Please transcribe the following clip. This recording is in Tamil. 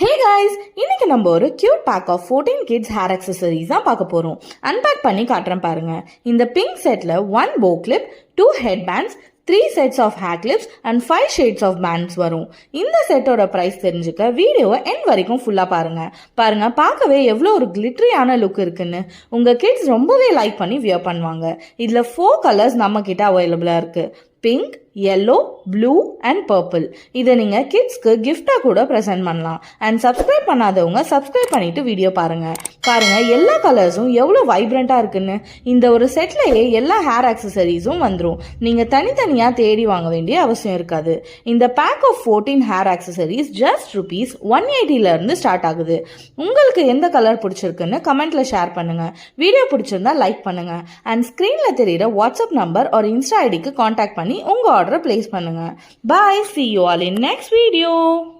Hey guys, இன்னைக்கு நம்ம ஒரு cute pack of 14 kids hair accessories தான் பார்க்க போறோம். அன்பேக் பண்ணி காட்டுறேன் பாருங்க. இந்த பிங்க் செட்ல 1 bow clip, 2 headbands, 3 sets of hair clips and 5 shades of bands வரும். இந்த செட்டோட பிரைஸ் தெரிஞ்சுக்க வீடியோவை எண்ட் வரைக்கும் ஃபுல்லா பாருங்க. பார்க்கவே எவ்வளோ ஒரு கிளிட்டரியான லுக் இருக்குன்னு உங்க கிட்ஸ் ரொம்பவே லைக் பண்ணி வியர் பண்ணுவாங்க. இதுல 4 கலர்ஸ் நம்ம கிட்ட அவைலபிளா இருக்கு. Pink, yellow, blue and purple. இதை நீங்க கிட்ஸ்க்கு கிஃப்டா கூட பிரசன்ட் பண்ணலாம். அண்ட் சப்ஸ்கிரைப் பண்ணாதவங்க சப்ஸ்கிரைப் பண்ணிட்டு வீடியோ பாருங்க. எல்லா கலர்ஸும் எவ்வளோ வைப்ரண்டா இருக்குன்னு. இந்த ஒரு செட்லயே எல்லா ஹேர் ஆக்சசரிஸும் வந்துடும். நீங்க தனித்தனியா தேடி வாங்க வேண்டிய அவசியம் இருக்காது. இந்த pack of 14 hair accessories just ₹180 இருந்து ஸ்டார்ட் ஆகுது. உங்களுக்கு எந்த கலர் பிடிச்சிருக்குன்னு கமெண்ட்ல ஷேர் பண்ணுங்க. வீடியோ பிடிச்சிருந்தா லைக் பண்ணுங்க. அண்ட் ஸ்கிரீன்ல தெரியுற வாட்ஸ்அப் நம்பர் ஒரு இன்ஸ்டா ஐடிக்கு கான்டாக்ட் பண்ணி உங்க ஆர்டரை பிளேஸ் பண்ணுங்க. Bye. See you all in next video.